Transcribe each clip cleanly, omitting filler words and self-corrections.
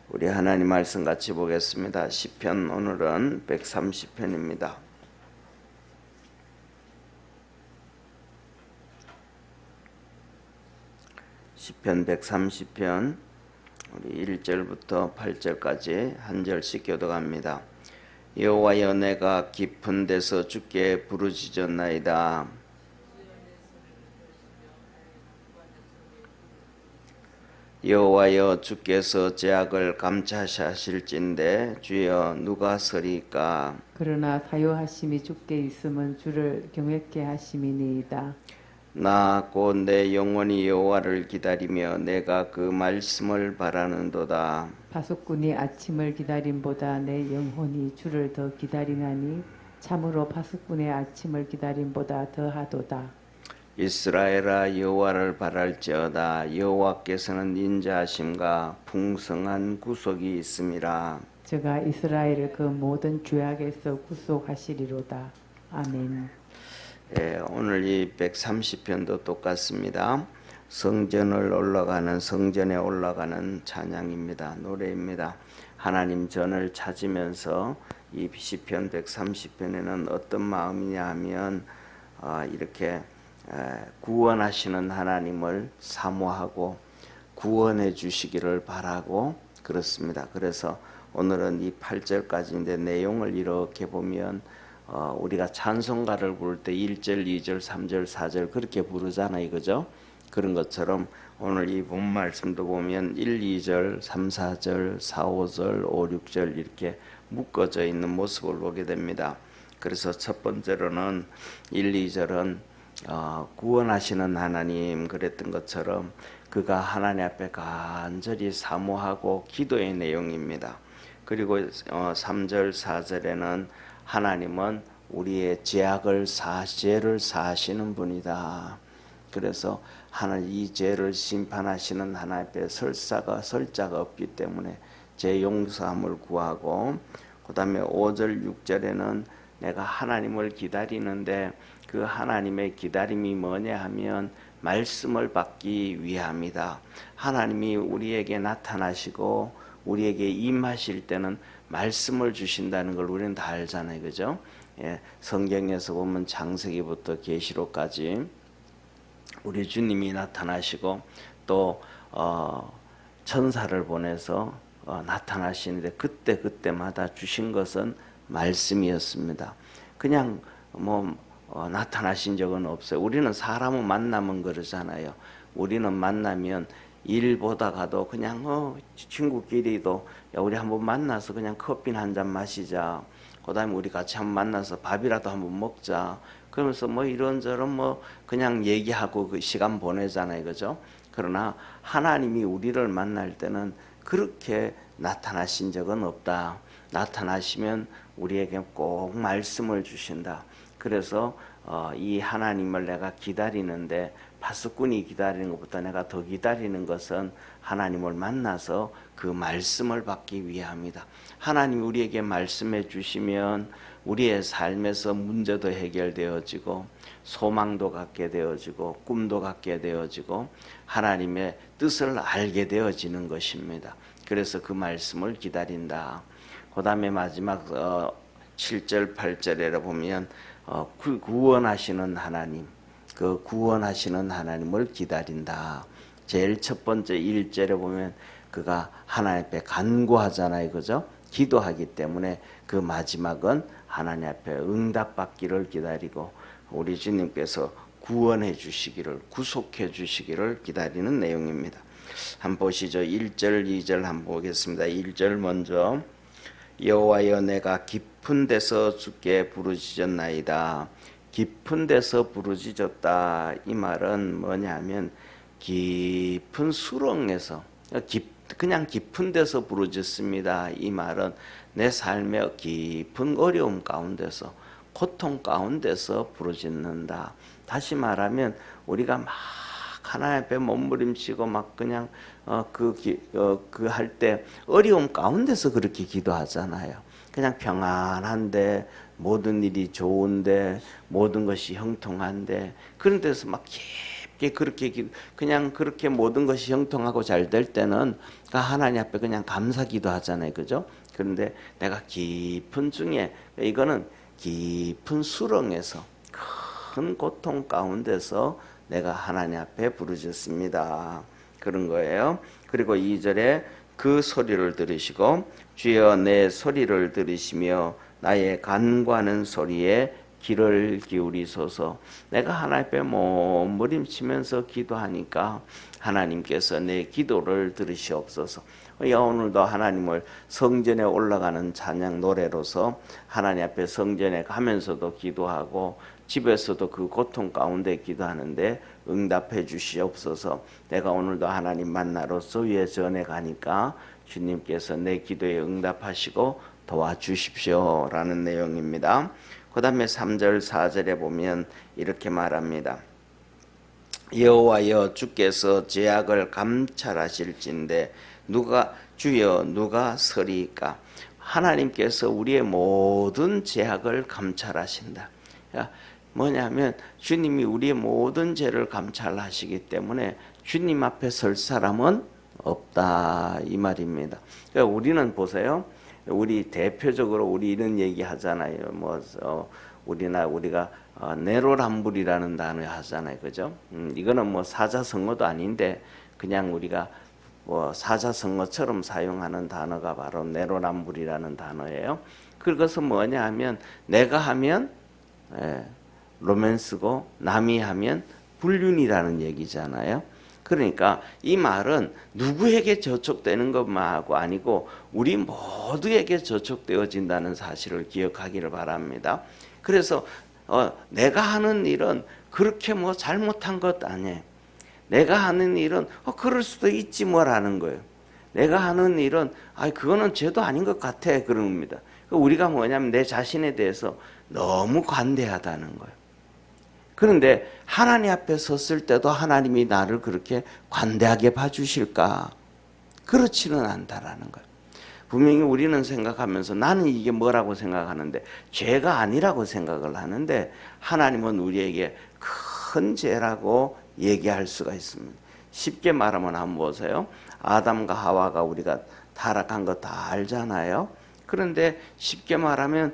우리 하나님 말씀 같이 보겠습니다. 시편 오늘은 130편입니다. 시편 130편 우리 1절부터 8절까지 한 절씩 교독합니다. 여호와여, 내가 깊은 데서 주께 부르짖었나이다. 여호와여, 주께서 죄악을 감찰하실진대 주여 누가 서리까? 그러나 사요하심이 주께 있음은 주를 경외케 하심이니이다. 나 곧 내 영혼이 여호와를 기다리며 내가 그 말씀을 바라는도다. 파수꾼이 아침을 기다림보다 내 영혼이 주를 더 기다리나니 참으로 파수꾼의 아침을 기다림보다 더하도다. 이스라엘아, 여호와를 바랄지어다. 여호와께서는 인자하심과 풍성한 구속이 있음이라. 저가 이스라엘을 그 모든 죄악에서 구속하시리로다. 아멘. 오늘 이 130편도 똑같습니다. 성전에 올라가는 찬양입니다. 노래입니다. 하나님 전을 찾으면서 이 시편 130편에는 어떤 마음이냐 하면 이렇게 구원하시는 하나님을 사모하고 구원해 주시기를 바라고 그렇습니다. 그래서 오늘은 이 8절까지인데 내용을 이렇게 보면 우리가 찬송가를 부를 때 1절, 2절, 3절, 4절 그렇게 부르잖아요. 그죠? 그런 것처럼 오늘 이 본 말씀도 보면 1, 2절, 3, 4절, 4, 5절, 5, 6절 이렇게 묶어져 있는 모습을 보게 됩니다. 그래서 첫 번째로는 1, 2절은 구원하시는 하나님 그랬던 것처럼 그가 하나님 앞에 간절히 사모하고 기도의 내용입니다. 그리고 3절, 4절에는 하나님은 우리의 죄를 사하시는 분이다. 그래서 하나님 이 죄를 심판하시는 하나님 앞에 설자가 없기 때문에 죄 용서함을 구하고, 그 다음에 5절 6절에는 내가 하나님을 기다리는데 그 하나님의 기다림이 뭐냐 하면 말씀을 받기 위함이다. 하나님이 우리에게 나타나시고 우리에게 임하실 때는 말씀을 주신다는 걸 우리는 다 알잖아요. 그죠? 성경에서 보면 창세기부터 계시록까지 우리 주님이 나타나시고 또 천사를 보내서 나타나시는데 그때마다 주신 것은 말씀이었습니다. 그냥 나타나신 적은 없어요. 우리는 사람을 만나면 그러잖아요. 우리는 만나면 일 보다가도 그냥 친구끼리도 야 우리 한번 만나서 그냥 커피나 한잔 마시자. 그 다음에 우리 같이 한번 만나서 밥이라도 한번 먹자. 그러면서 이런저런 그냥 얘기하고 그 시간 보내잖아요. 그죠? 그러나 하나님이 우리를 만날 때는 그렇게 나타나신 적은 없다. 나타나시면 우리에게 꼭 말씀을 주신다. 그래서 이 하나님을 내가 기다리는데 파수꾼이 기다리는 것보다 내가 더 기다리는 것은 하나님을 만나서 그 말씀을 받기 위함이다. 하나님이 우리에게 말씀해 주시면 우리의 삶에서 문제도 해결되어지고 소망도 갖게 되어지고 꿈도 갖게 되어지고 하나님의 뜻을 알게 되어지는 것입니다. 그래서 그 말씀을 기다린다. 그 다음에 마지막 7절 8절에 보면 구원하시는 하나님, 그 구원하시는 하나님을 기다린다. 제일 첫 번째 1절에 보면 그가 하나님 앞에 간구하잖아요. 그죠? 기도하기 때문에 그 마지막은 하나님 앞에 응답받기를 기다리고 우리 주님께서 구원해 주시기를, 구속해 주시기를 기다리는 내용입니다. 한번 보시죠. 1절 2절 한번 보겠습니다. 1절 먼저 여호와여, 내가 깊은 데서 주께 부르짖었나이다. 깊은 데서 부르짖었다. 이 말은 뭐냐면 깊은 수렁에서 그냥 깊은 데서 부르짖습니다. 이 말은 내 삶의 깊은 어려움 가운데서 고통 가운데서 부르짖는다. 다시 말하면 우리가 막 하나님 앞에 몸부림치고 막 그냥 그 할 때 어려움 가운데서 그렇게 기도하잖아요. 그냥 평안한데 모든 일이 좋은데 모든 것이 형통한데 그런 데서 막 그냥 그렇게 모든 것이 형통하고 잘 될 때는 하나님 앞에 그냥 감사 기도하잖아요, 그죠? 그런데 내가 깊은 중에 이거는 깊은 수렁에서 큰 고통 가운데서 내가 하나님 앞에 부르짖습니다. 그런 거예요. 그리고 2절에 그 소리를 들으시고 주여 내 소리를 들으시며 나의 간구하는 소리에 귀를 기울이소서. 내가 하나님 앞에 몸부림치면서 기도하니까 하나님께서 내 기도를 들으시옵소서. 오늘도 하나님을 성전에 올라가는 찬양 노래로서 하나님 앞에 성전에 가면서도 기도하고 집에서도 그 고통 가운데 기도하는데 응답해 주시옵소서. 내가 오늘도 하나님 만나러 소위에 전에 가니까 주님께서 내 기도에 응답하시고 도와주십시오 라는 내용입니다. 그 다음에 3절 4절에 보면 이렇게 말합니다. 여호와여 주께서 죄악을 감찰하실진대 주여 누가 서리이까. 하나님께서 우리의 모든 죄악을 감찰하신다. 뭐냐면 주님이 우리의 모든 죄를 감찰하시기 때문에 주님 앞에 설 사람은 없다 이 말입니다. 그러니까 우리는 보세요. 우리 대표적으로 우리 이런 얘기 하잖아요. 우리가 내로남불이라는 단어 하잖아요, 그죠? 이거는 뭐 사자성어도 아닌데 그냥 우리가 사자성어처럼 사용하는 단어가 바로 내로남불이라는 단어예요. 그것은 뭐냐 하면 내가 하면 로맨스고 남이 하면 불륜이라는 얘기잖아요. 그러니까 이 말은 누구에게 저촉되는 것만하고 아니고 우리 모두에게 저촉되어진다는 사실을 기억하기를 바랍니다. 그래서 내가 하는 일은 그렇게 잘못한 것 아니에요. 내가 하는 일은 그럴 수도 있지 뭐라는 거예요. 내가 하는 일은 그거는 죄도 아닌 것 같아 그런 겁니다. 우리가 뭐냐면 내 자신에 대해서 너무 관대하다는 거예요. 그런데 하나님 앞에 섰을 때도 하나님이 나를 그렇게 관대하게 봐주실까? 그렇지는 않다라는 거예요. 분명히 우리는 생각하면서 나는 이게 뭐라고 생각하는데 죄가 아니라고 생각을 하는데 하나님은 우리에게 큰 죄라고 얘기할 수가 있습니다. 쉽게 말하면 한번 보세요. 아담과 하와가 우리가 타락한 거 다 알잖아요. 그런데 쉽게 말하면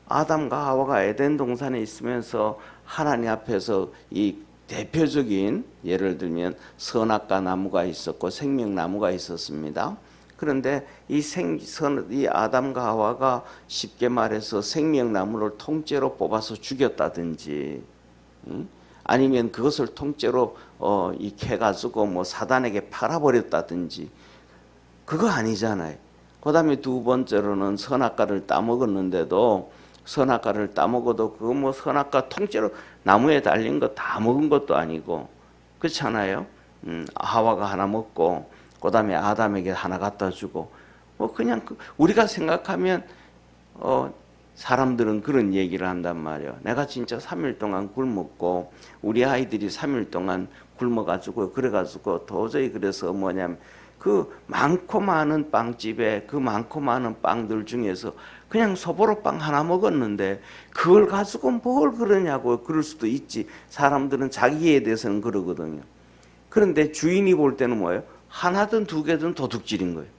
아담과 하와가 에덴 동산에 있으면서 하나님 앞에서 이 대표적인 예를 들면 선악과 나무가 있었고 생명나무가 있었습니다. 그런데 이 아담과 하와가 쉽게 말해서 생명나무를 통째로 뽑아서 죽였다든지 아니면 그것을 통째로 캐가지고 사단에게 팔아버렸다든지 그거 아니잖아요. 그 다음에 두 번째로는 선악과를 따먹었는데도 선악과를 따먹어도 그 선악과 통째로 나무에 달린 거 다 먹은 것도 아니고 그렇잖아요. 하와가 하나 먹고 그 다음에 아담에게 하나 갖다 주고 그냥 우리가 생각하면 사람들은 그런 얘기를 한단 말이에요. 내가 진짜 3일 동안 굶었고 우리 아이들이 3일 동안 굶어가지고 그래가지고 도저히 그래서 뭐냐면 그 많고 많은 빵집에 그 많고 많은 빵들 중에서 그냥 소보로빵 하나 먹었는데 그걸 가지고 뭘 그러냐고 그럴 수도 있지. 사람들은 자기에 대해서는 그러거든요. 그런데 주인이 볼 때는 뭐예요? 하나든 두 개든 도둑질인 거예요.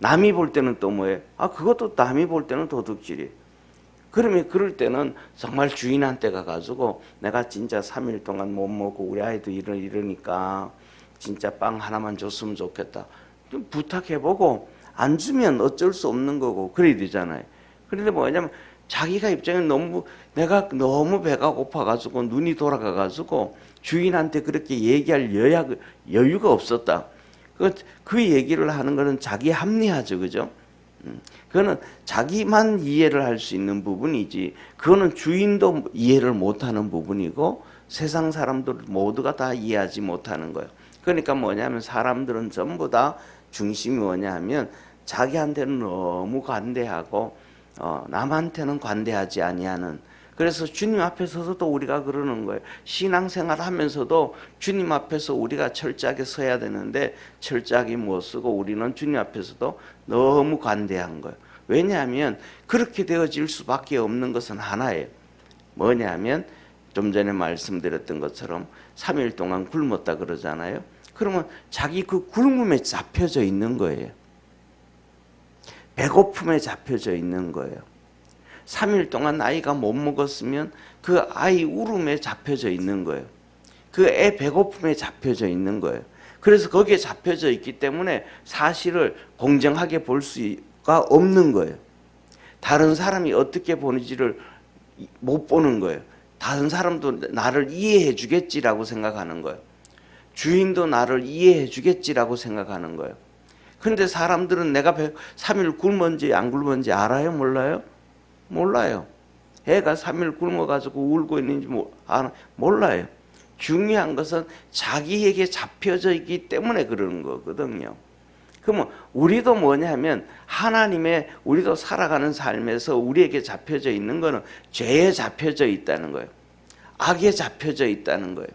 남이 볼 때는 또 뭐예요? 그것도 남이 볼 때는 도둑질이에요. 그러면 그럴 때는 정말 주인한테 가가지고 내가 진짜 3일 동안 못 먹고 우리 아이도 이러니까 진짜 빵 하나만 줬으면 좋겠다. 좀 부탁해보고 안 주면 어쩔 수 없는 거고 그래야 되잖아요. 그런데 뭐냐면 자기가 입장에 내가 너무 배가 고파가지고 눈이 돌아가가지고 주인한테 그렇게 얘기할 여유가 없었다. 그 얘기를 하는 거는 자기 합리화죠, 그죠? 그거는 자기만 이해를 할 수 있는 부분이지 그거는 주인도 이해를 못하는 부분이고 세상 사람들 모두가 다 이해하지 못하는 거예요. 그러니까 뭐냐면 사람들은 전부 다 중심이 뭐냐면 자기한테는 너무 관대하고 남한테는 관대하지 아니하는. 그래서 주님 앞에 서서도 우리가 그러는 거예요. 신앙생활 하면서도 주님 앞에서 우리가 철저하게 서야 되는데 철저하게 못 서고 우리는 주님 앞에서도 너무 관대한 거예요. 왜냐하면 그렇게 되어질 수밖에 없는 것은 하나예요. 뭐냐면 좀 전에 말씀드렸던 것처럼 3일 동안 굶었다 그러잖아요. 그러면 자기 그 굶음에 잡혀져 있는 거예요. 배고픔에 잡혀져 있는 거예요. 3일 동안 아이가 못 먹었으면 그 아이 울음에 잡혀져 있는 거예요. 그 애 배고픔에 잡혀져 있는 거예요. 그래서 거기에 잡혀져 있기 때문에 사실을 공정하게 볼 수가 없는 거예요. 다른 사람이 어떻게 보는지를 못 보는 거예요. 다른 사람도 나를 이해해 주겠지라고 생각하는 거예요. 주인도 나를 이해해 주겠지라고 생각하는 거예요. 그런데 사람들은 내가 3일 굶었는지 안 굶었는지 알아요? 몰라요? 몰라요. 애가 3일 굶어가지고 울고 있는지 몰라요. 중요한 것은 자기에게 잡혀져 있기 때문에 그러는 거거든요. 그러면 우리도 뭐냐면 하나님의 우리도 살아가는 삶에서 우리에게 잡혀져 있는 거는 죄에 잡혀져 있다는 거예요. 악에 잡혀져 있다는 거예요.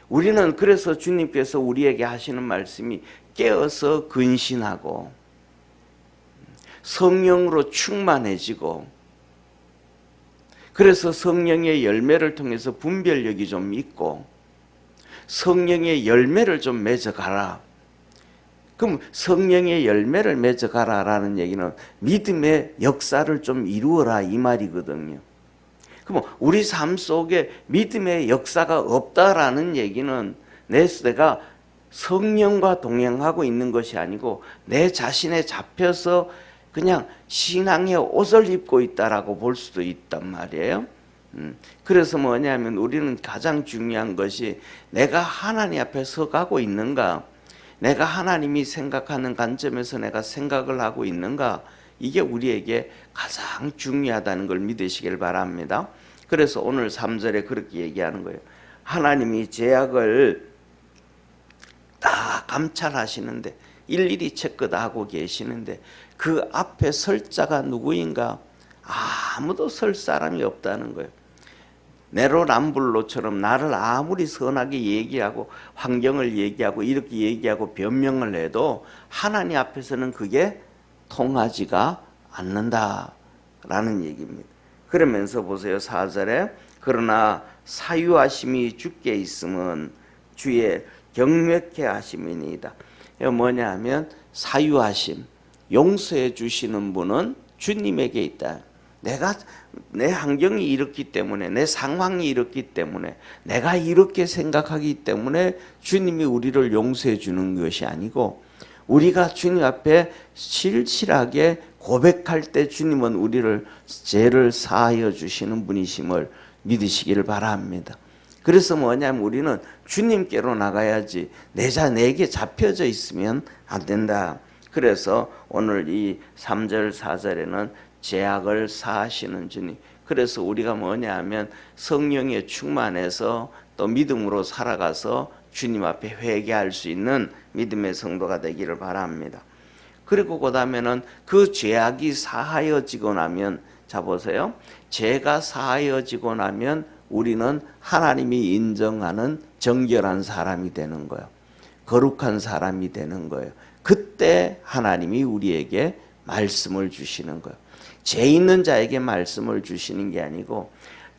우리는 그래서 주님께서 우리에게 하시는 말씀이 깨어서 근신하고 성령으로 충만해지고 그래서 성령의 열매를 통해서 분별력이 좀 있고 성령의 열매를 좀 맺어가라. 그럼 성령의 열매를 맺어가라라는 얘기는 믿음의 역사를 좀 이루어라 이 말이거든요. 그럼 우리 삶 속에 믿음의 역사가 없다라는 얘기는 내가 성령과 동행하고 있는 것이 아니고 내 자신에 잡혀서 그냥 신앙의 옷을 입고 있다라고 볼 수도 있단 말이에요. 그래서 뭐냐면 우리는 가장 중요한 것이 내가 하나님 앞에 서가고 있는가, 내가 하나님이 생각하는 관점에서 내가 생각을 하고 있는가, 이게 우리에게 가장 중요하다는 걸 믿으시길 바랍니다. 그래서 오늘 3절에 그렇게 얘기하는 거예요. 하나님이 죄악을 다 감찰하시는데 일일이 체크 다 하고 계시는데 그 앞에 설 자가 누구인가? 아무도 설 사람이 없다는 거예요. 네로남불로처럼 나를 아무리 선하게 얘기하고 환경을 얘기하고 이렇게 얘기하고 변명을 해도 하나님 앞에서는 그게 통하지가 않는다라는 얘기입니다. 그러면서 보세요. 4절에 그러나 사유하심이 주께 있음은 주의 경멸케 하심이니이다. 이거 뭐냐 하면 사유하심, 용서해 주시는 분은 주님에게 있다. 내 환경이 이렇기 때문에 내 상황이 이렇기 때문에 내가 이렇게 생각하기 때문에 주님이 우리를 용서해 주는 것이 아니고 우리가 주님 앞에 실실하게 고백할 때 주님은 우리를 죄를 사하여 주시는 분이심을 믿으시기를 바랍니다. 그래서 뭐냐면 우리는 주님께로 나가야지 내게 잡혀져 있으면 안 된다. 그래서 오늘 이 3절 4절에는 죄악을 사하시는 주님. 그래서 우리가 뭐냐 하면 성령에 충만해서 또 믿음으로 살아가서 주님 앞에 회개할 수 있는 믿음의 성도가 되기를 바랍니다. 그리고 그 다음에는 그 죄악이 사하여지고 나면, 자 보세요. 죄가 사하여지고 나면 우리는 하나님이 인정하는 정결한 사람이 되는 거예요. 거룩한 사람이 되는 거예요. 그때 하나님이 우리에게 말씀을 주시는 거예요. 죄 있는 자에게 말씀을 주시는 게 아니고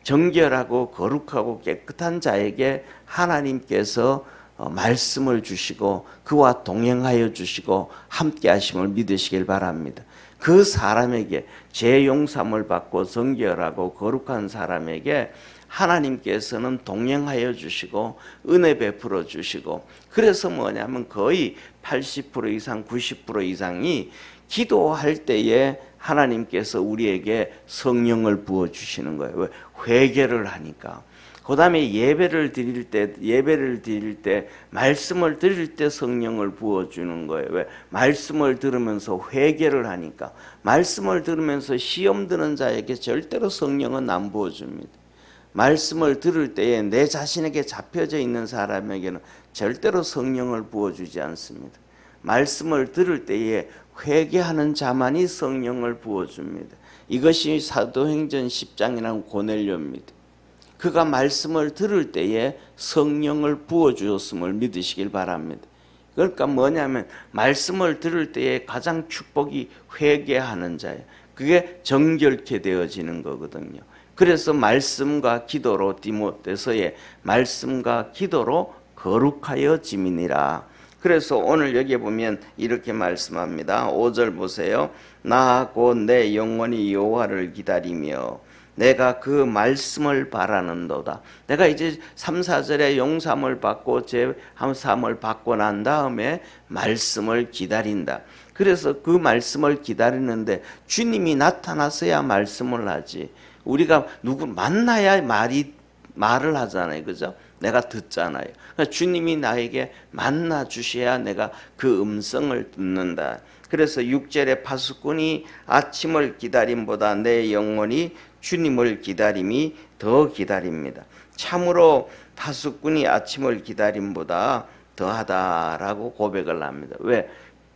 정결하고 거룩하고 깨끗한 자에게 하나님께서 말씀을 주시고 그와 동행하여 주시고 함께 하심을 믿으시길 바랍니다. 그 사람에게 죄 용서함을 받고 정결하고 거룩한 사람에게 하나님께서는 동행하여 주시고 은혜 베풀어 주시고, 그래서 뭐냐면 거의 80% 이상 90% 이상이 기도할 때에 하나님께서 우리에게 성령을 부어 주시는 거예요. 왜? 회개를 하니까. 그 다음에 예배를 드릴 때 말씀을 드릴 때 성령을 부어주는 거예요. 왜? 말씀을 들으면서 회개를 하니까. 말씀을 들으면서 시험 드는 자에게 절대로 성령은 안 부어줍니다. 말씀을 들을 때에 내 자신에게 잡혀져 있는 사람에게는 절대로 성령을 부어주지 않습니다. 말씀을 들을 때에 회개하는 자만이 성령을 부어줍니다. 이것이 사도행전 10장이라는 고넬료입니다. 그가 말씀을 들을 때에 성령을 부어주었음을 믿으시길 바랍니다. 그러니까 뭐냐면 말씀을 들을 때에 가장 축복이 회개하는 자예요. 그게 정결케 되어지는 거거든요. 그래서 말씀과 기도로 디모데서의 말씀과 기도로 거룩하여짐이니라. 그래서 오늘 여기에 보면 이렇게 말씀합니다. 5절 보세요. 나 곧 내 영혼이 여호와를 기다리며 내가 그 말씀을 바라는도다. 내가 이제 3, 4절에 용삼을 받고 제함삼을 받고 난 다음에 말씀을 기다린다. 그래서 그 말씀을 기다리는데 주님이 나타나서야 말씀을 하지. 우리가 누구 만나야 말을 하잖아요. 그죠? 내가 듣잖아요. 그러니까 주님이 나에게 만나 주셔야 내가 그 음성을 듣는다. 그래서 6절에 파수꾼이 아침을 기다림보다 내 영혼이 주님을 기다림이 더 기다립니다. 참으로 파수꾼이 아침을 기다림보다 더하다라고 고백을 합니다. 왜?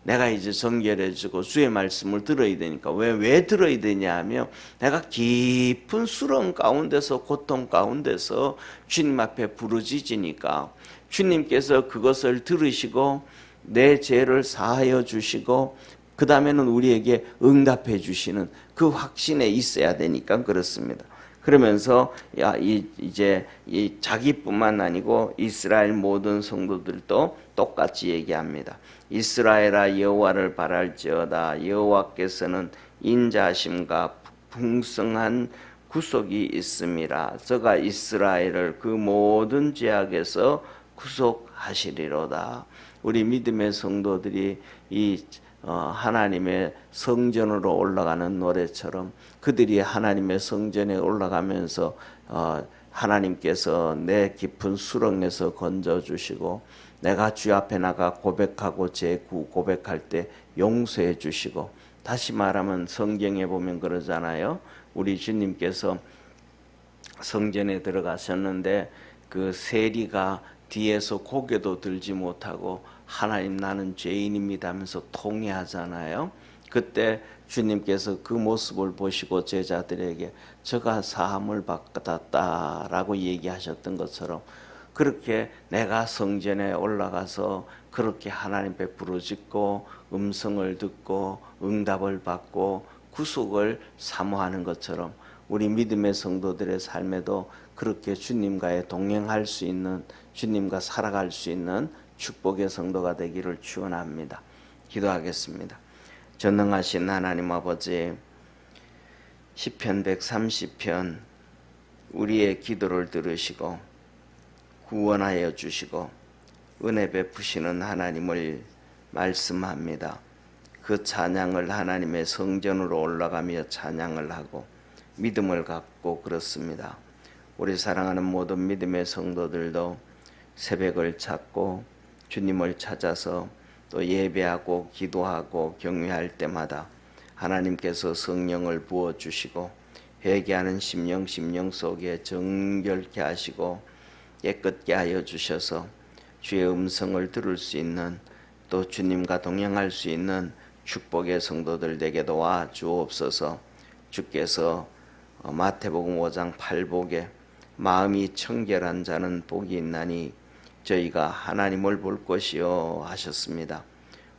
내가 이제 정결해지고 주의 말씀을 들어야 되니까. 왜 들어야 되냐 하면 내가 깊은 수렁 가운데서 고통 가운데서 주님 앞에 부르짖으니까 주님께서 그것을 들으시고 내 죄를 사하여 주시고 그 다음에는 우리에게 응답해 주시는 그 확신에 있어야 되니까 그렇습니다. 그러면서 이제 자기뿐만 아니고 이스라엘 모든 성도들도 똑같이 얘기합니다. 이스라엘아 여호와를 바랄지어다. 여호와께서는 인자하심과 풍성한 구속이 있음이라. 저가 이스라엘을 그 모든 죄악에서 구속하시리로다. 우리 믿음의 성도들이 하나님의 성전으로 올라가는 노래처럼 그들이 하나님의 성전에 올라가면서 하나님께서 내 깊은 수렁에서 건져주시고 내가 주 앞에 나가 고백하고 제 고백할 때 용서해 주시고, 다시 말하면 성경에 보면 그러잖아요. 우리 주님께서 성전에 들어가셨는데 그 세리가 뒤에서 고개도 들지 못하고 하나님 나는 죄인입니다 하면서 통회하잖아요. 그때 주님께서 그 모습을 보시고 제자들에게 저가 사함을 받았다라고 얘기하셨던 것처럼 그렇게 내가 성전에 올라가서 그렇게 하나님 앞에 부르짖고 음성을 듣고 응답을 받고 구속을 사모하는 것처럼 우리 믿음의 성도들의 삶에도 그렇게 주님과의 동행할 수 있는, 주님과 살아갈 수 있는 축복의 성도가 되기를 축원합니다. 기도하겠습니다. 전능하신 하나님 아버지, 시편 130편 우리의 기도를 들으시고 구원하여 주시고 은혜 베푸시는 하나님을 말씀합니다. 그 찬양을 하나님의 성전으로 올라가며 찬양을 하고 믿음을 갖고 그렇습니다. 우리 사랑하는 모든 믿음의 성도들도 새벽을 찾고 주님을 찾아서 또 예배하고 기도하고 경외할 때마다 하나님께서 성령을 부어주시고 회개하는 심령 속에 정결케 하시고 깨끗게 하여 주셔서 주의 음성을 들을 수 있는, 또 주님과 동행할 수 있는 축복의 성도들 되게 도와 주옵소서. 주께서 마태복음 5장 8복에 마음이 청결한 자는 복이 있나니 저희가 하나님을 볼 것이요 하셨습니다.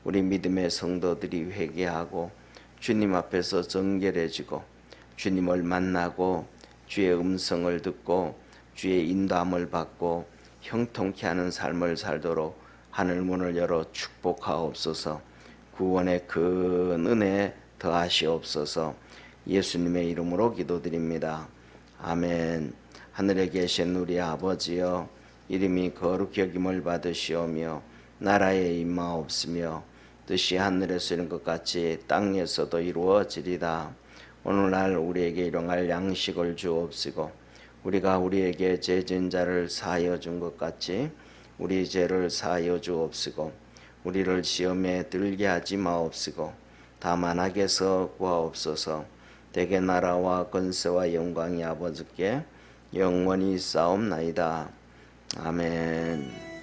우리 믿음의 성도들이 회개하고 주님 앞에서 정결해지고 주님을 만나고 주의 음성을 듣고 주의 인도함을 받고 형통케 하는 삶을 살도록 하늘문을 열어 축복하옵소서. 구원의 큰 은혜 더하시옵소서. 예수님의 이름으로 기도드립니다. 아멘. 하늘에 계신 우리 아버지여, 이름이 거룩히 여김을 받으시오며 나라에 임하옵시며 뜻이 하늘에서 이룬 것 같이 땅에서도 이루어지리다. 오늘날 우리에게 일용할 양식을 주옵시고 우리가 우리에게 죄진 자를 사하여 준 것 같이 우리 죄를 사하여 주옵시고 우리를 시험에 들게 하지 마옵시고 다만 악에서 구하옵소서. 대개 나라와 권세와 영광이 아버지께 영원히 있사옵나이다. 아멘.